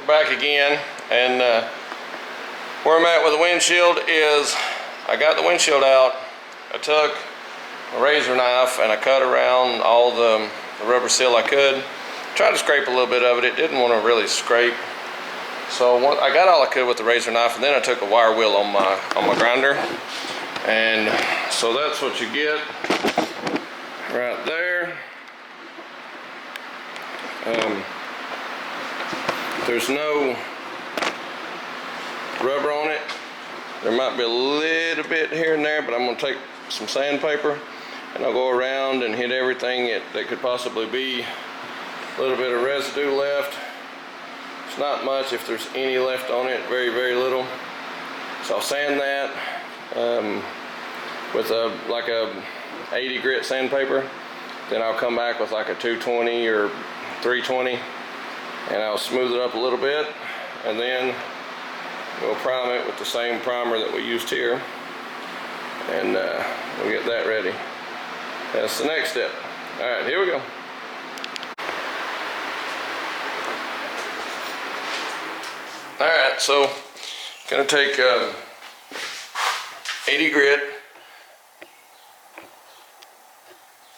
Back again, and where I'm at with the windshield is I got the windshield out. I took a razor knife and I cut around all the rubber seal I could. Tried to scrape a little bit of it. It didn't want to really scrape, so I got all I could with the razor knife, and then I took a wire wheel on my grinder, and so that's what you get right there. There's no rubber on it. There might be a little bit here and there, but I'm going to take some sandpaper and I'll go around and hit everything that could possibly be a little bit of residue left. It's not much if there's any left on it, very, very little. So I'll sand that with like a 80 grit sandpaper. Then I'll come back with like a 220 or 320. And I'll smooth it up a little bit, and then we'll prime it with the same primer that we used here, and we'll get that ready. That's the next step. All right, here we go. All right, so gonna take 80 grit.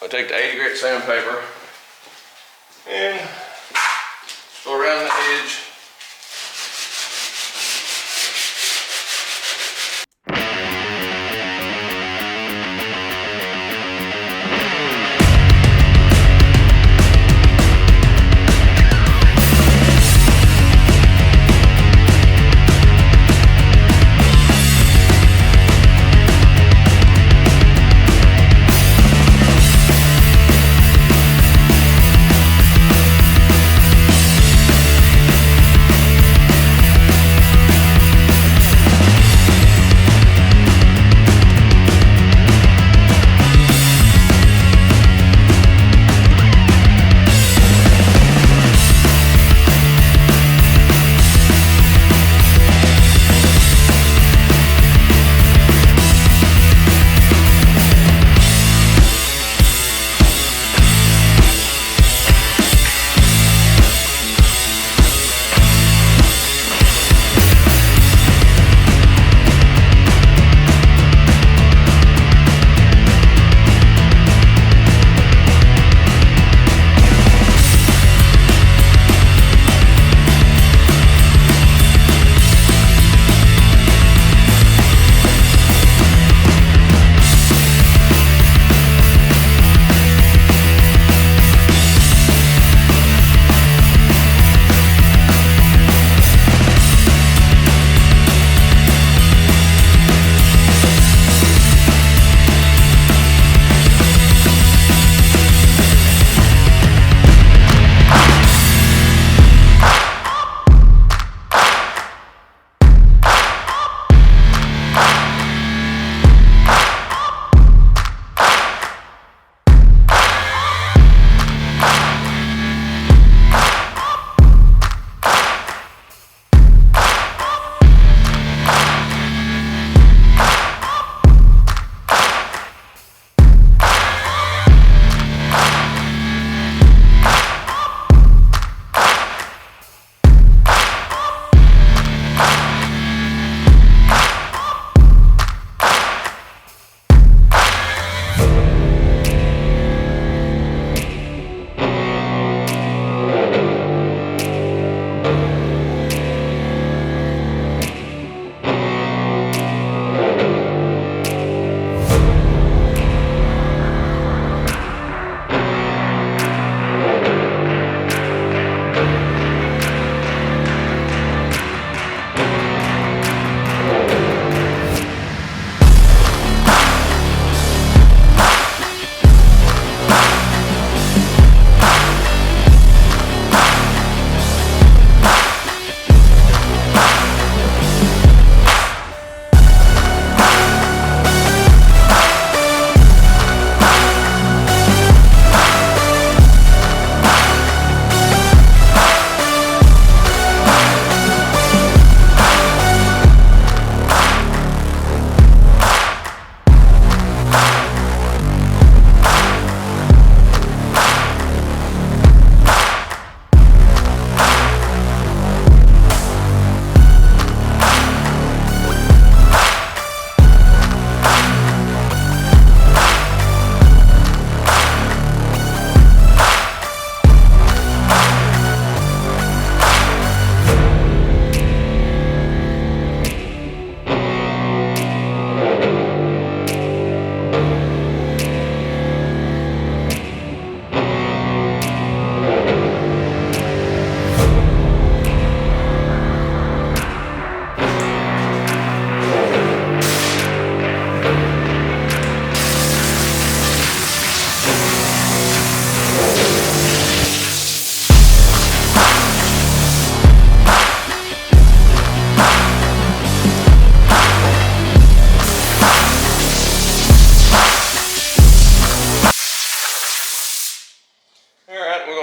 I'll take the 80 grit sandpaper and go around the edge.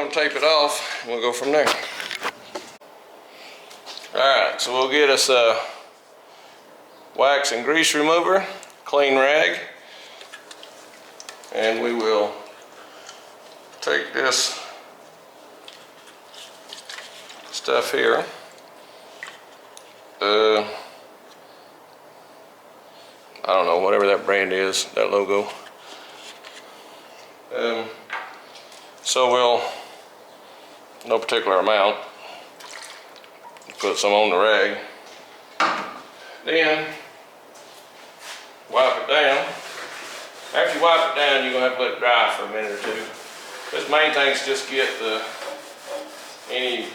going to tape it off and we'll go from there. Alright, so we'll get us a wax and grease remover, clean rag, and we will take this stuff here. I don't know, whatever that brand is, that logo. So we'll, no particular amount, put some on the rag. Then wipe it down. After you wipe it down, you're gonna have to let it dry for a minute or two. This main thing is just get any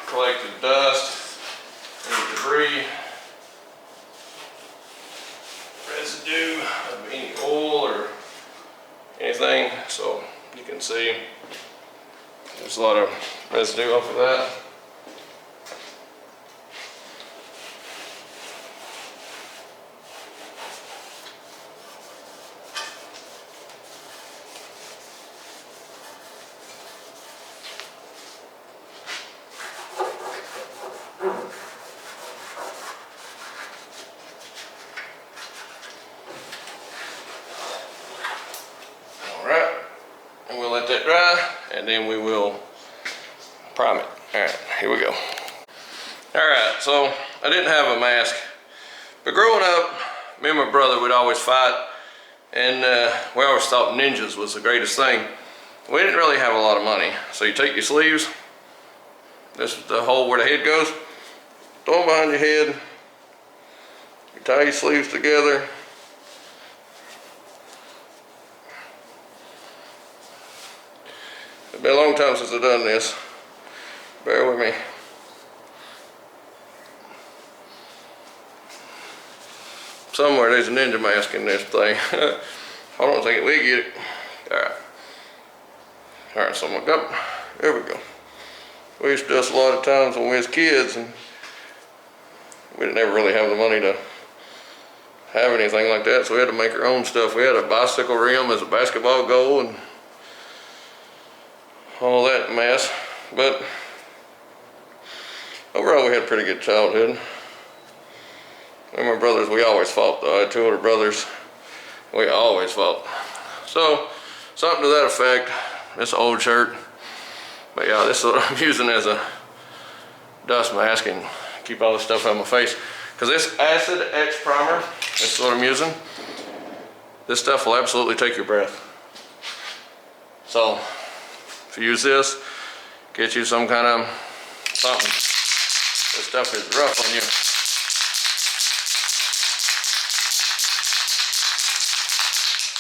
collected dust, any debris, residue of any oil or anything. So you can see there's a lot of residue off of that. And we'll let that dry, and then we will prime it. Alright, here we go. Alright, so I didn't have a mask, but growing up, me and my brother would always fight, and we always thought ninjas was the greatest thing. We didn't really have a lot of money, so you take your sleeves, this is the hole where the head goes, throw them behind your head, you tie your sleeves together. It's been a long time since I've done this. Bear with me. Somewhere there's a ninja mask in this thing. Hold on a second, we get it. Alright. Alright, so I'm up. There we go. We used to do this a lot of times when we was kids, and we didn't ever really have the money to have anything like that, so we had to make our own stuff. We had a bicycle rim as a basketball goal and all that mess, but overall we had a pretty good childhood. Me and my brothers, we always fought though. I had two older brothers, we always fought. So, something to that effect. This old shirt, but yeah, this is what I'm using as a dust mask and keep all this stuff out of my face. Because this acid etch primer, this is what I'm using, this stuff will absolutely take your breath. So, if you use this, get you some kind of something. This stuff is rough on you.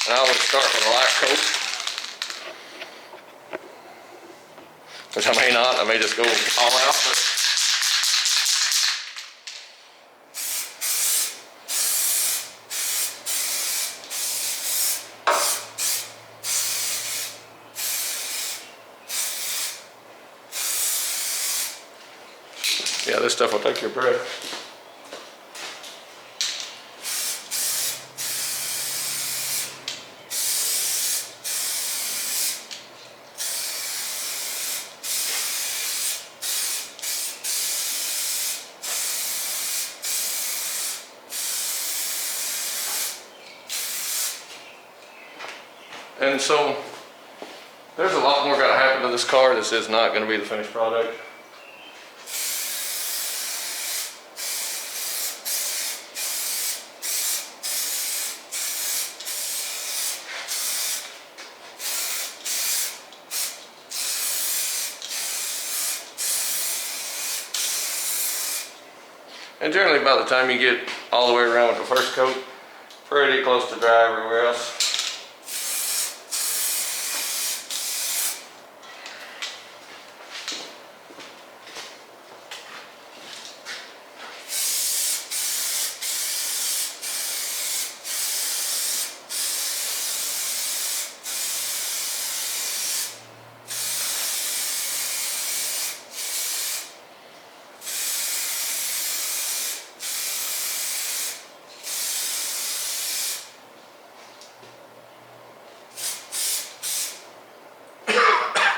And I always start with a light coat, which I may not. I may just go all out. But yeah, this stuff will take your breath. And so, there's a lot more got to happen to this car. This is not going to be the finished product. And generally by the time you get all the way around with the first coat, pretty close to dry everywhere else.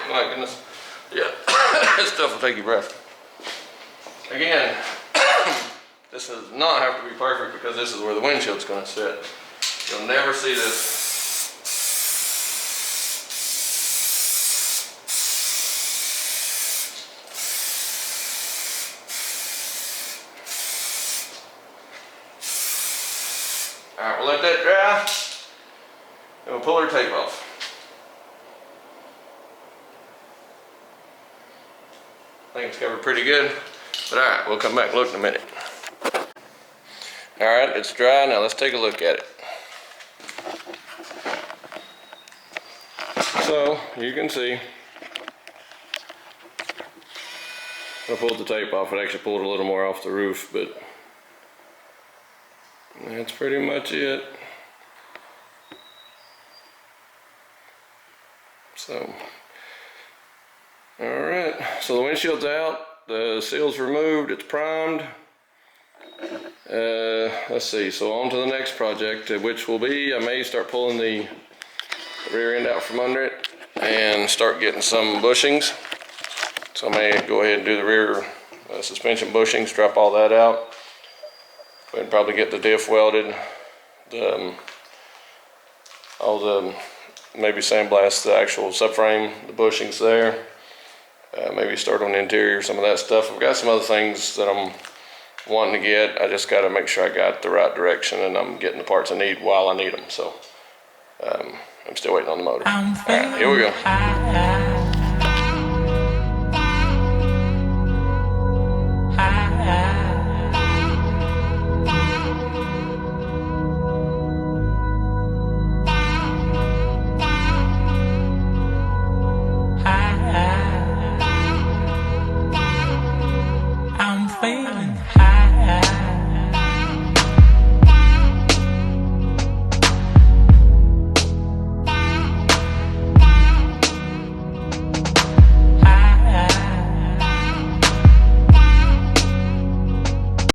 My goodness. Yeah, this stuff will take your breath. Again, this does not have to be perfect because this is where the windshield's going to sit. You'll never see this. All right, we'll let that dry, and we'll pull our tape off. I think it's covered pretty good, but all right, we'll come back and look in a minute. All right, it's dry. Now let's take a look at it. So you can see, I pulled the tape off. It actually pulled a little more off the roof, but that's pretty much it. So, all right, so the windshield's out, the seal's removed, it's primed. Let's see, so on to the next project, which will be, I may start pulling the rear end out from under it and start getting some bushings. So I may go ahead and do the rear suspension bushings, drop all that out. Go ahead and probably get the diff welded, maybe sandblast the actual subframe, the bushings there. Maybe start on the interior, some of that stuff. I've got some other things that I'm wanting to get. I just got to make sure I got the right direction and I'm getting the parts I need while I need them. So I'm still waiting on the motor. All right, here we go.